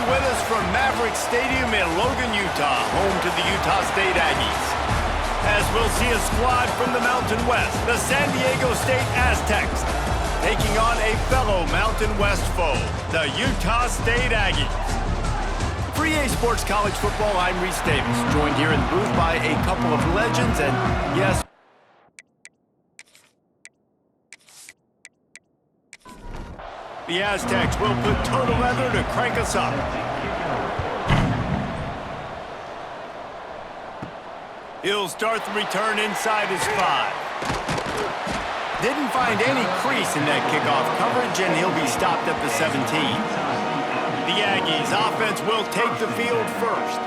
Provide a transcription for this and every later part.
with us from Maverick Stadium in Logan, Utah, home to the Utah State Aggies. As we'll see a squad from the Mountain West, the San Diego State Aztecs, taking on a fellow Mountain West foe, the Utah State Aggies. For EA Sports College Football, I'm Reese Davis, joined here in the booth by a couple of legends, and yes, the Aztecs will put total leather to crank us up. He'll start the return inside his 5. Didn't find any crease in that kickoff coverage, and he'll be stopped at the 17. The Aggies offense will take the field first.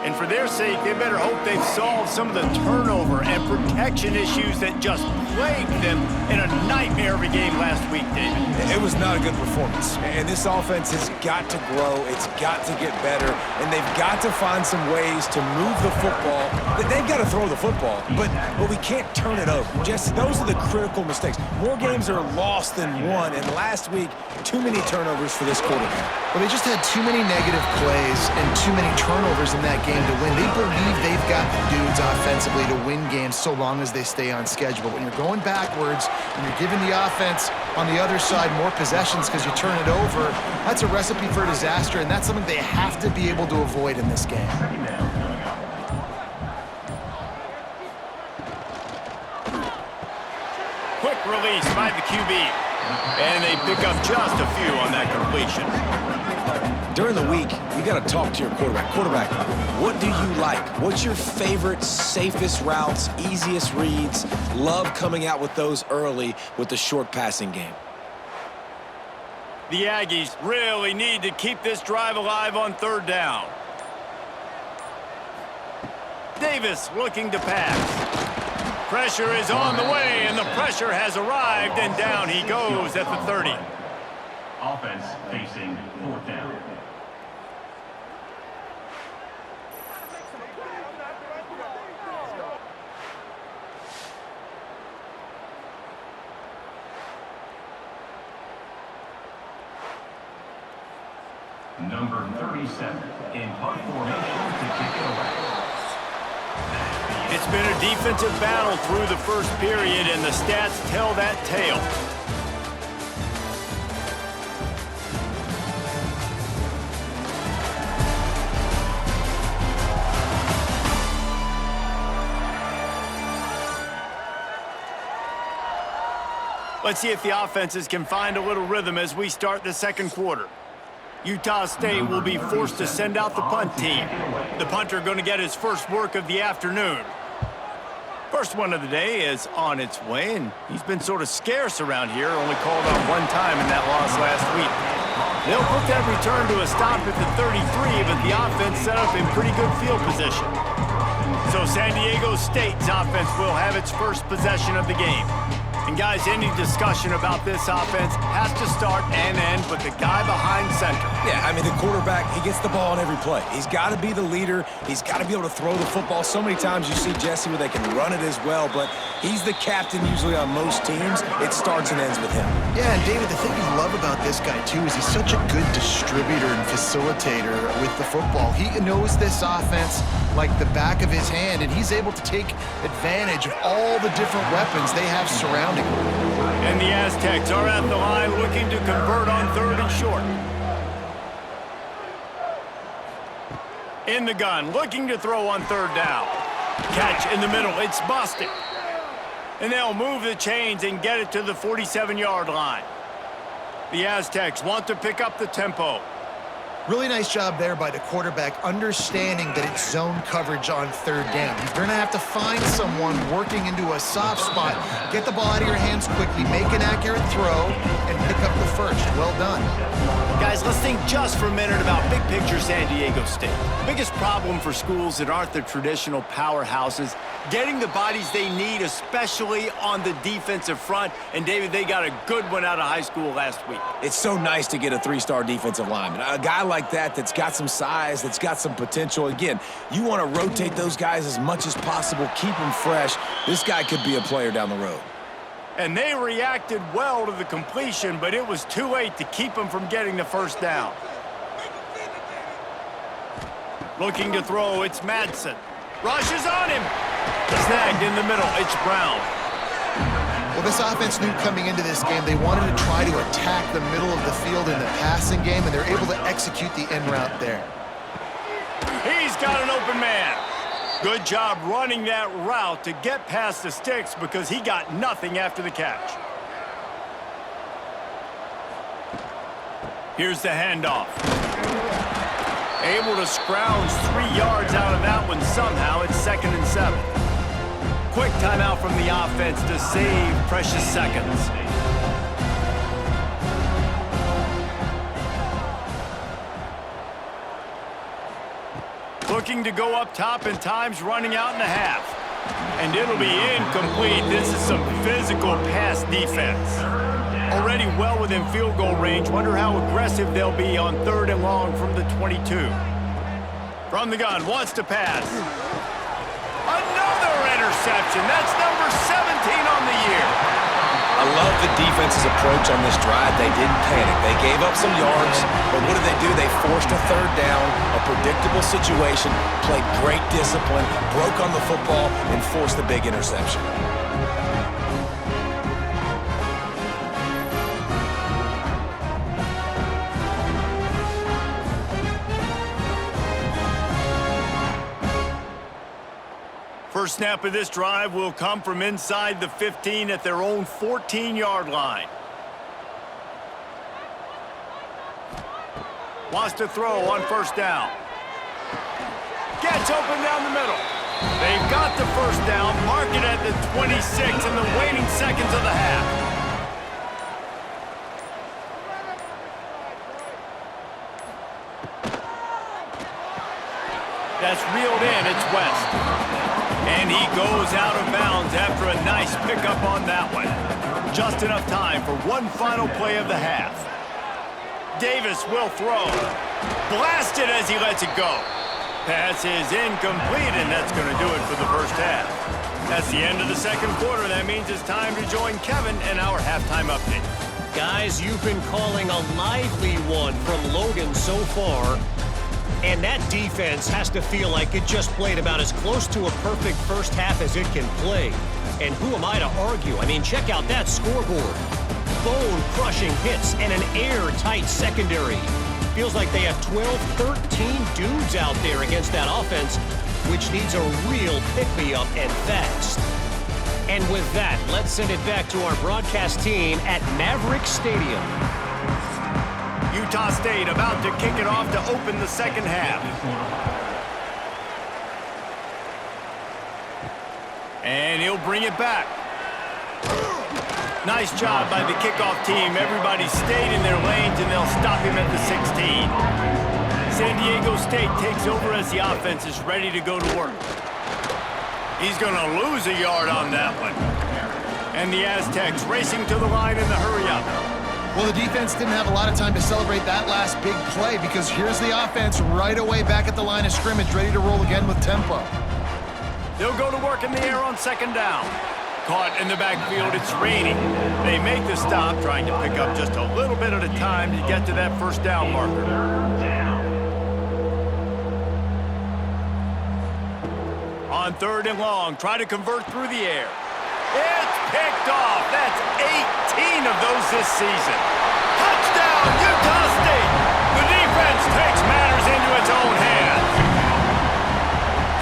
And for their sake, they better hope they've solved some of the turnover and protection issues that just plagued them in a nightmare of a game last week, David. It was not a good performance. And this offense has got to grow. It's got to get better. And they've got to find some ways to move the football. They've got to throw the football, but we can't turn it over. Jesse, those are the critical mistakes. More games are lost than won. And last week, too many turnovers for this quarterback. Well, they just had too many negative plays and too many turnovers in that game to win. They believe they've got the dudes offensively to win games so long as they stay on schedule. But when you're going backwards and you're giving the offense on the other side more possessions because you turn it over, that's a recipe for disaster, and that's something they have to be able to avoid in this game. Quick release by the QB. And they pick up just a few on that completion. During the week, you got to talk to your quarterback. Quarterback, what do you like? What's your favorite, safest routes, easiest reads? Love coming out with those early with the short passing game. The Aggies really need to keep this drive alive on 3rd down. Davis looking to pass. Pressure is on the way, and the pressure has arrived, and down he goes at the 30. Offense facing 4th down. Number 37 in punt formation to kick it away. It's been a defensive battle through the first period, and the stats tell that tale. Let's see if the offenses can find a little rhythm as we start the second quarter. Utah State will be forced to send out the punt team. The punter going to get his first work of the afternoon. First one of the day is on its way, and he's been sort of scarce around here, only called on one time in that loss last week. They'll put that return to a stop at the 33, but the offense set up in pretty good field position. So San Diego State's offense will have its first possession of the game. And guys, any discussion about this offense has to start and end with the guy behind center. Yeah, I mean, the quarterback, he gets the ball on every play. He's got to be the leader. He's got to be able to throw the football. So many times you see Jesse where they can run it as well, but he's the captain usually on most teams. It starts and ends with him. Yeah, and David, the thing you love about this guy, too, is he's such a good distributor and facilitator with the football. He knows this offense like the back of his hand, and he's able to take advantage of all the different weapons they have surrounding him. And the Aztecs are at the line looking to convert on 3rd and short. In the gun, looking to throw on 3rd down. Catch in the middle, it's busted. And they'll move the chains and get it to the 47-yard line. The Aztecs want to pick up the tempo. Really nice job there by the quarterback, understanding that it's zone coverage on 3rd down. You're going to have to find someone working into a soft spot, get the ball out of your hands quickly, make an accurate throw, and pick up the first. Well done. Guys, let's think just for a minute about big picture San Diego State. Biggest problem for schools that aren't the traditional powerhouses, getting the bodies they need, especially on the defensive front. And David, they got a good one out of high school last week. It's so nice to get a 3-star defensive lineman. A guy like that's got some size, that's got some potential. Again, you want to rotate those guys as much as possible, keep them fresh. This guy could be a player down the road. And they reacted well to the completion, but it was too late to keep them from getting the first down. Looking to throw, it's Madsen. Rushes on him. Snagged in the middle, it's Brown. Well, this offense knew coming into this game they wanted to try to attack the middle of the field in the passing game, and they're able to execute the end route there. He's got an open man. Good job running that route to get past the sticks because he got nothing after the catch. Here's the handoff. Able to scrounge 3 yards out of that one somehow. It's 2nd and 7. Quick timeout from the offense to save precious seconds. Looking to go up top, and time's running out in the half. And it'll be incomplete. This is some physical pass defense. Already well within field goal range. Wonder how aggressive they'll be on 3rd and long from the 22. From the gun, wants to pass. Another interception. That's number 17 on the year. I love the defense's approach on this drive. They didn't panic. They gave up some yards, but what did they do? They forced a 3rd down, a predictable situation, played great discipline, broke on the football, and forced the big interception. First snap of this drive will come from inside the 15 at their own 14-yard line. Wants to throw on 1st down. Gets open down the middle. They've got the 1st down, mark it at the 26 in the waning seconds of the half. That's reeled in, it's West. And he goes out of bounds after a nice pickup on that one. Just enough time for one final play of the half. Davis will throw. Blasted as he lets it go. Pass is incomplete, and that's going to do it for the first half. That's the end of the 2nd quarter. That means it's time to join Kevin in our halftime update. Guys, you've been calling a lively one from Logan so far. And that defense has to feel like it just played about as close to a perfect first half as it can play. And who am I to argue? I mean, check out that scoreboard. Bone-crushing hits and an airtight secondary. Feels like they have 12, 13 dudes out there against that offense, which needs a real pick-me-up and fast. And with that, let's send it back to our broadcast team at Maverick Stadium. Utah State about to kick it off to open the 2nd half. And he'll bring it back. Nice job by the kickoff team. Everybody stayed in their lanes, and they'll stop him at the 16. San Diego State takes over as the offense is ready to go to work. He's going to lose a yard on that one. And the Aztecs racing to the line in the hurry-up. Well, the defense didn't have a lot of time to celebrate that last big play because here's the offense right away back at the line of scrimmage, ready to roll again with tempo. They'll go to work in the air on 2nd down. Caught in the backfield, it's raining. They make the stop, trying to pick up just a little bit at a time to get to that 1st down marker. On 3rd and long, try to convert through the air. It's picked off. That's 18 of those this season. Touchdown, Utah State. The defense takes matters into its own hands.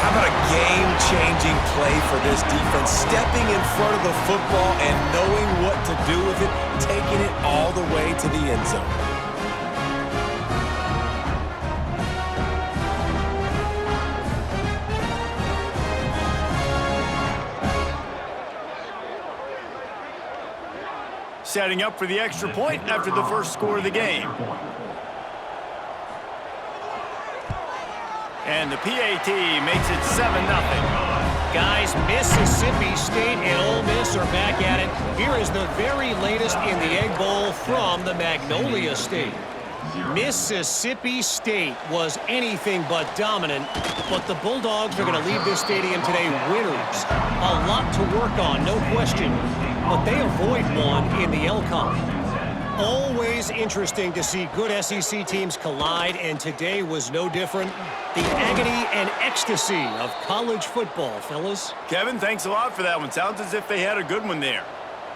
How about a game-changing play for this defense? Stepping in front of the football and knowing what to do with it, taking it all the way to the end zone. Setting up for the extra point after the first score of the game. And the PAT makes it 7-0. Guys, Mississippi State and Ole Miss are back at it. Here is the very latest in the Egg Bowl from the Magnolia State. Mississippi State was anything but dominant, but the Bulldogs are going to leave this stadium today winners. A lot to work on, no question, but they avoid one in the LCON. Always interesting to see good SEC teams collide, and today was no different. The agony and ecstasy of college football, fellas. Kevin, thanks a lot for that one. Sounds as if they had a good one there.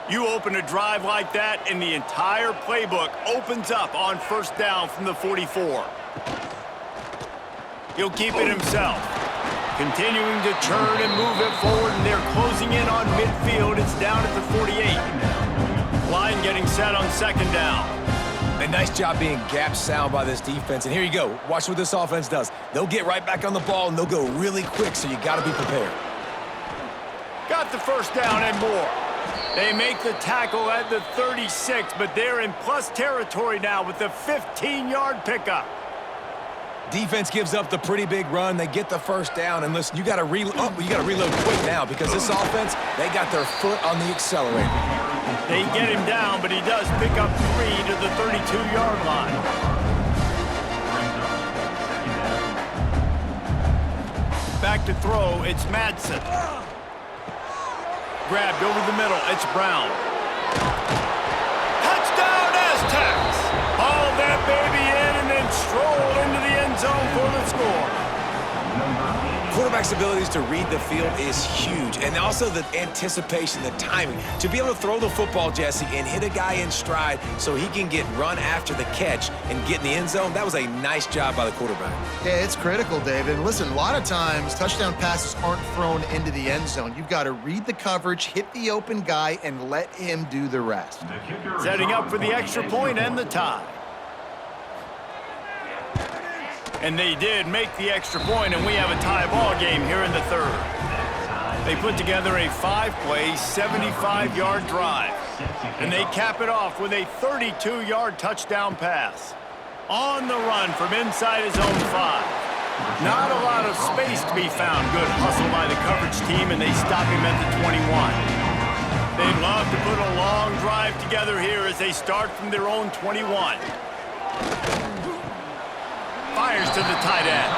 You open a drive like that, and the entire playbook opens up on first down from the 44. He'll keep it himself. Continuing to churn and move it forward, and they're closing in on midfield. It's down at the 48. Line getting set on second down. A nice job being gap sound by this defense. And here you go. Watch what this offense does. They'll get right back on the ball, and they'll go really quick, so you got to be prepared. Got the first down and more. They make the tackle at the 36, but they're in plus territory now with the 15-yard pickup. Defense gives up the pretty big run. They get the first down, and listen, you got to reload quick now because this offense, they got their foot on the accelerator. They get him down, but he does pick up 3 to the 32-yard line. Back to throw, it's Madsen. Grabbed over the middle, it's Brown. Touchdown, Aztecs! Hauled that baby in and then strolled into the end zone for the score. Quarterback's abilities to read the field is huge, and also the anticipation, the timing. To be able to throw the football, Jesse, and hit a guy in stride so he can get run after the catch and get in the end zone, that was a nice job by the quarterback. Yeah, it's critical, David. And listen, a lot of times, touchdown passes aren't thrown into the end zone. You've got to read the coverage, hit the open guy, and let him do the rest. Setting up for the extra point and the tie. And they did make the extra point, and we have a tie ball game here in the third. They put together a 5-play, 75-yard drive. And they cap it off with a 32-yard touchdown pass. On the run from inside his own 5. Not a lot of space to be found. Good hustle by the coverage team, and they stop him at the 21. They'd love to put a long drive together here as they start from their own 21. Fires to the tight end.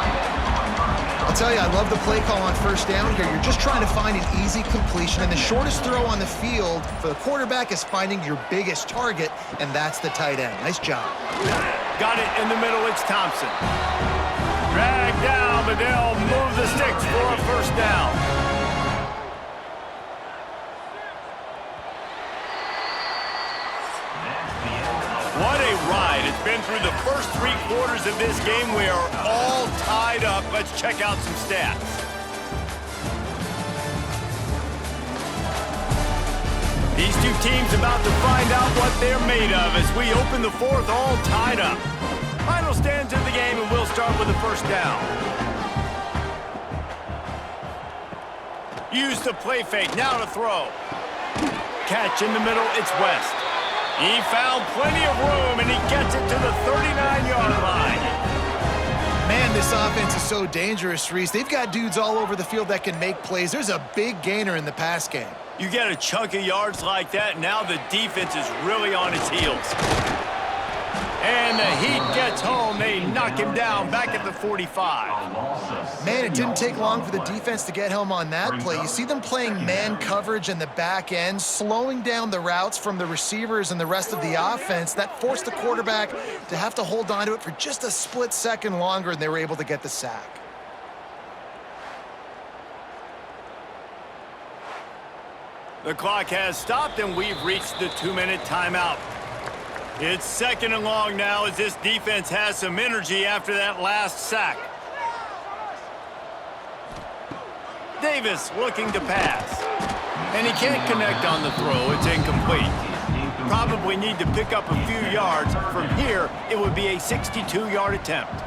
I'll tell you, I love the play call on first down here. You're just trying to find an easy completion, and the shortest throw on the field for the quarterback is finding your biggest target, and that's the tight end. Nice job. Got it in the middle, it's Thompson. Dragged down, but they'll move the sticks for a first down. What a ride. It's been through the first 3 quarters of this game. We are all tied up. Let's check out some stats. These two teams about to find out what they're made of as we open the fourth, all tied up. Final stands in the game, and we'll start with the first down. Use the play fake. Now to throw. Catch in the middle. It's West. He found plenty of room, and he gets it to the 39-yard line. Man, this offense is so dangerous, Reese. They've got dudes all over the field that can make plays. There's a big gainer in the pass game. You get a chunk of yards like that, now the defense is really on its heels. And the Heat gets home. They knock him down back at the 45. Man, it didn't take long for the defense to get home on that play. You see them playing man coverage in the back end, slowing down the routes from the receivers and the rest of the offense. That forced the quarterback to have to hold on to it for just a split second longer, and they were able to get the sack. The clock has stopped, and we've reached the 2-minute timeout. It's second and long now as this defense has some energy after that last sack. Davis looking to pass. And he can't connect on the throw. It's incomplete. Probably need to pick up a few yards. From here, it would be a 62-yard attempt.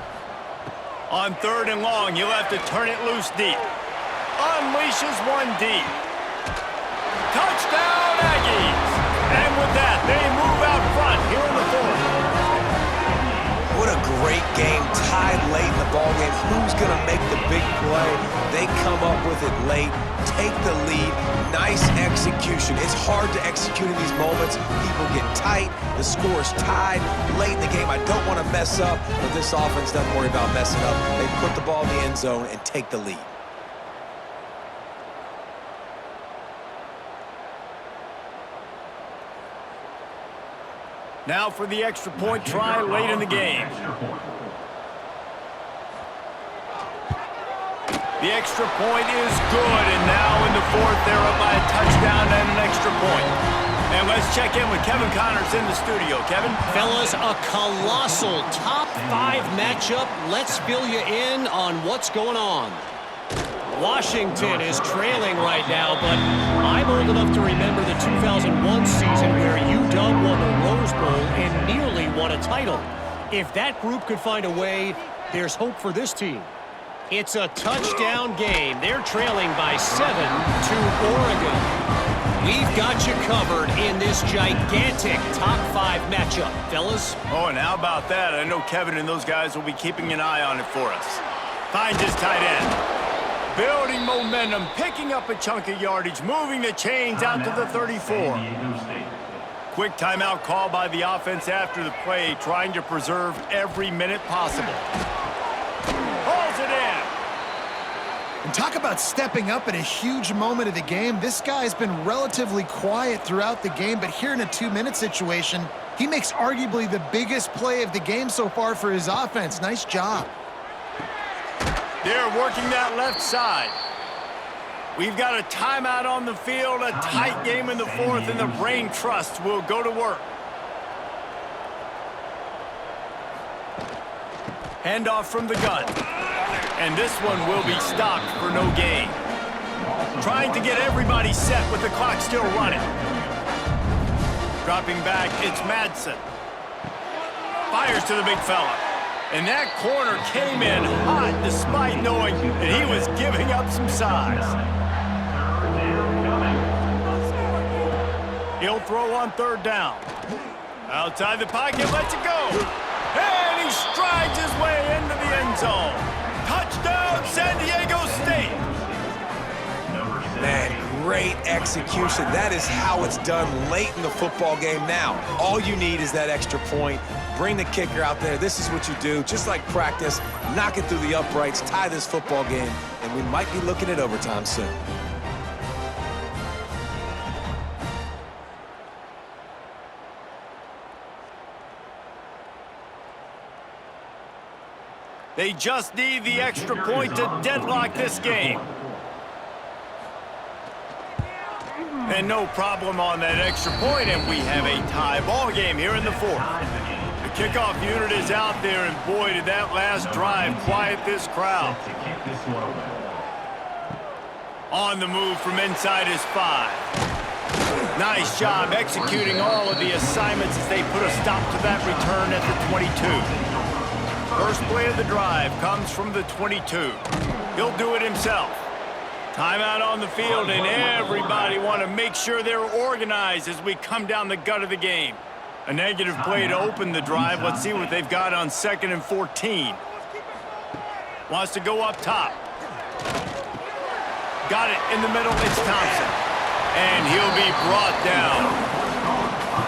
On third and long, you'll have to turn it loose deep. Unleashes one deep. Touchdown, Aggies! And with that, they move out front here in the fourth. What a great game, tied late in the ballgame. Who's going to make the big play? They come up with it late, take the lead. Nice execution. It's hard to execute in these moments. People get tight. The score is tied late in the game. I don't want to mess up, but this offense doesn't worry about messing up. They put the ball in the end zone and take the lead. Now for the extra point try late in the game. The extra point is good, and now in the fourth, they're up by a touchdown and an extra point. And let's check in with Kevin Connors in the studio. Kevin? Fellas, a colossal top 5 matchup. Let's fill you in on what's going on. Washington is trailing right now, but I'm old enough to remember the 2001 season where UW won the Rose Bowl and nearly won a title. If that group could find a way, there's hope for this team. It's a touchdown game. They're trailing by 7 to Oregon. We've got you covered in this gigantic top 5 matchup, fellas. Oh, and how about that? I know Kevin and those guys will be keeping an eye on it for us. Finds his tight end. Building momentum, picking up a chunk of yardage, moving the chains out to the 34. Quick timeout call by the offense after the play, trying to preserve every minute possible. Pulls it in. And talk about stepping up in a huge moment of the game. This guy's been relatively quiet throughout the game, but here in a 2-minute situation, he makes arguably the biggest play of the game so far for his offense. Nice job. They're working that left side. We've got a timeout on the field, a tight game in the fourth, and the Brain Trust will go to work. Handoff from the gun. And this one will be stopped for no gain. Trying to get everybody set with the clock still running. Dropping back, it's Madsen. Fires to the big fella. And that corner came in hot despite knowing that he was giving up some size. He'll throw on 3rd down. Outside the pocket, lets it go. And he strides his way into the end zone. Touchdown, San Diego State. Man, great execution. That is how it's done late in the football game now. All you need is that extra point. Bring the kicker out there. This is what you do. Just like practice, knock it through the uprights, tie this football game, and we might be looking at overtime soon. They just need the extra point to deadlock this game. And no problem on that extra point, and we have a tie ball game here in the fourth. The kickoff unit is out there, and boy, did that last drive quiet this crowd. On the move from inside his 5. Nice job executing all of the assignments as they put a stop to that return at the 22. First play of the drive comes from the 22. He'll do it himself. Timeout on the field, and everybody want to make sure they're organized as we come down the gut of the game. A negative play to open the drive. Let's see what they've got on 2nd and 14. Wants to go up top. Got it in the middle. It's Thompson. And he'll be brought down.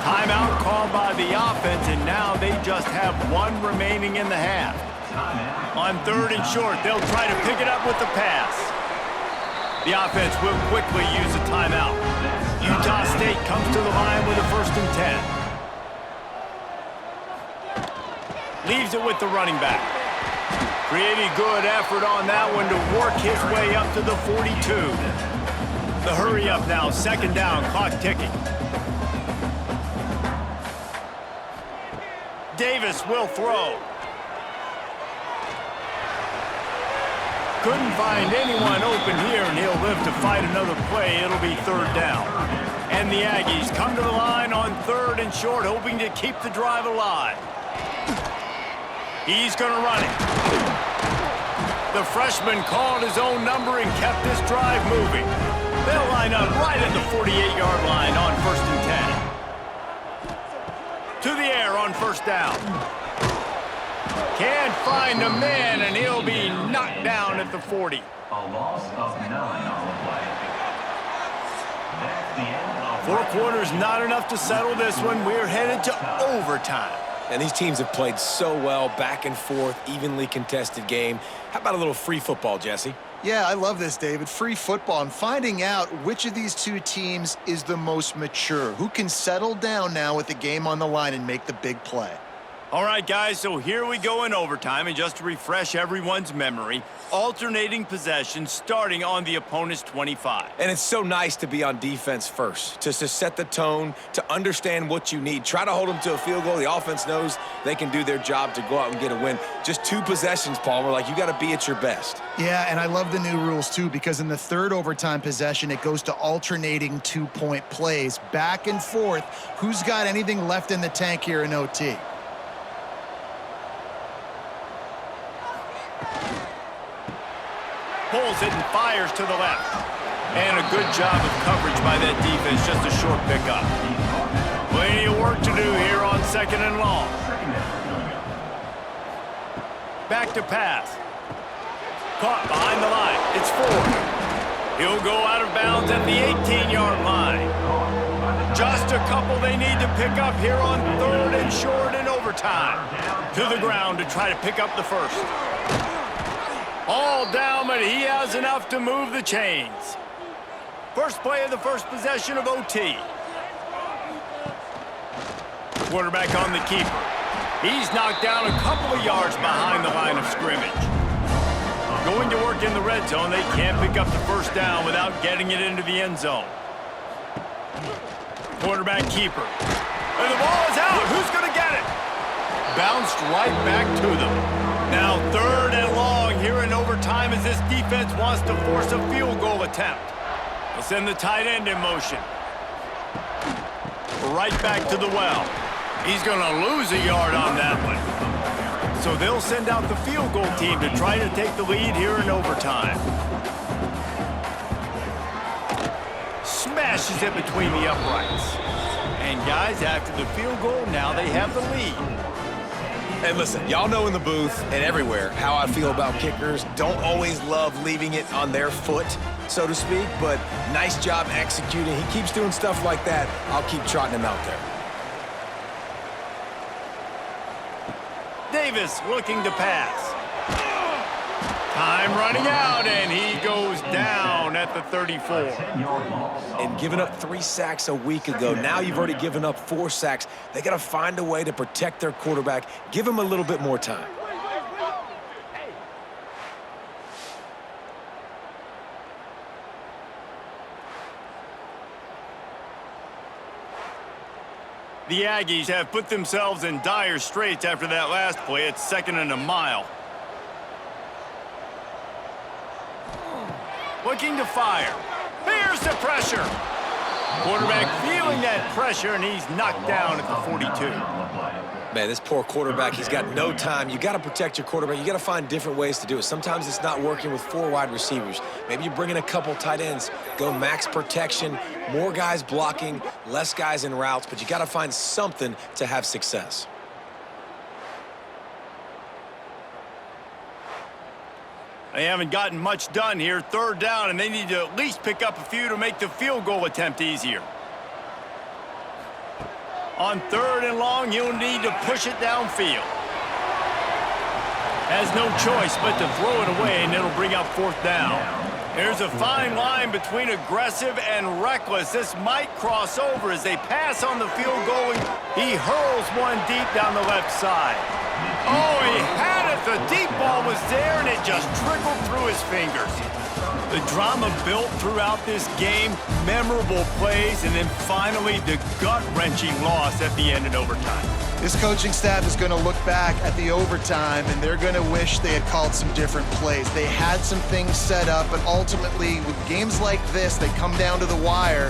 Timeout called by the offense, and now they just have 1 remaining in the half. On 3rd and short, they'll try to pick it up with the pass. The offense will quickly use a timeout. Utah State comes to the line with a 1st and 10. Leaves it with the running back. Pretty good effort on that one to work his way up to the 42. The hurry up now, 2nd down, clock ticking. Davis will throw. Couldn't find anyone open here, and he'll live to fight another play. It'll be 3rd down. And the Aggies come to the line on 3rd and short, hoping to keep the drive alive. He's going to run it. The freshman called his own number and kept this drive moving. They'll line up right at the 48-yard line on 1st and 10. To the air on 1st down. Can't find a man, and he'll be knocked down at the 40. A loss of 9 on the play. That's the end of 4 quarters, not enough to settle this one. We're headed to overtime. And these teams have played so well, back and forth, evenly contested game. How about a little free football, Jesse? Yeah, I love this, David. Free football and finding out which of these two teams is the most mature, who can settle down now with the game on the line and make the big play. All right, guys, so here we go in overtime, and just to refresh everyone's memory, alternating possessions starting on the opponent's 25. And it's so nice to be on defense first, to set the tone, to understand what you need. Try to hold them to a field goal. The offense knows they can do their job to go out and get a win. Just 2 possessions, Palmer. Like, you got to be at your best. Yeah, and I love the new rules, too, because in the third overtime possession, it goes to alternating 2-point plays, back and forth. Who's got anything left in the tank here in OT? Pulls it and fires to the left. And a good job of coverage by that defense, just a short pickup. Plenty of work to do here on 2nd and long. Back to pass. Caught behind the line. It's Ford. He'll go out of bounds at the 18-yard line. Just a couple they need to pick up here on 3rd and short in overtime. To the ground to try to pick up the first. All down, but he has enough to move the chains. First play of the first possession of OT. Quarterback on the keeper. He's knocked down a couple of yards behind the line of scrimmage. Going to work in the red zone, they can't pick up the first down without getting it into the end zone. Quarterback keeper. And the ball is out. Who's going to get it? Bounced right back to them. Now 3rd and long here in overtime as this defense wants to force a field goal attempt. They'll send the tight end in motion. Right back to the well. He's going to lose a yard on that one. So they'll send out the field goal team to try to take the lead here in overtime. Smashes it between the uprights. And guys, after the field goal, now they have the lead. And listen, y'all know in the booth and everywhere how I feel about kickers. Don't always love leaving it on their foot, so to speak, but nice job executing. He keeps doing stuff like that. I'll keep trotting him out there. Davis looking to pass. Time running out, and he goes down at the 34. And giving up 3 sacks a week ago, now you've already given up 4 sacks. They got to find a way to protect their quarterback. Give him a little bit more time. The Aggies have put themselves in dire straits after that last play. It's 2nd and a mile. Looking to fire. Here's the pressure. Quarterback feeling that pressure, and he's knocked down at the 42. Man, this poor quarterback, he's got no time. You got to protect your quarterback. You got to find different ways to do it. Sometimes it's not working with 4 wide receivers. Maybe you bring in a couple tight ends, go max protection, more guys blocking, less guys in routes, but you got to find something to have success. They haven't gotten much done here. 3rd down, and they need to at least pick up a few to make the field goal attempt easier. On 3rd and long, you'll need to push it downfield. Has no choice but to throw it away, and it'll bring up 4th down. There's a fine line between aggressive and reckless. This might cross over as they pass on the field goal. He hurls one deep down the left side. Oh, he had it. The deep ball was there, and it just trickled through his fingers. The drama built throughout this game, memorable plays, and then finally the gut-wrenching loss at the end in overtime. This coaching staff is going to look back at the overtime, and they're going to wish they had called some different plays. They had some things set up, but ultimately, with games like this, they come down to the wire.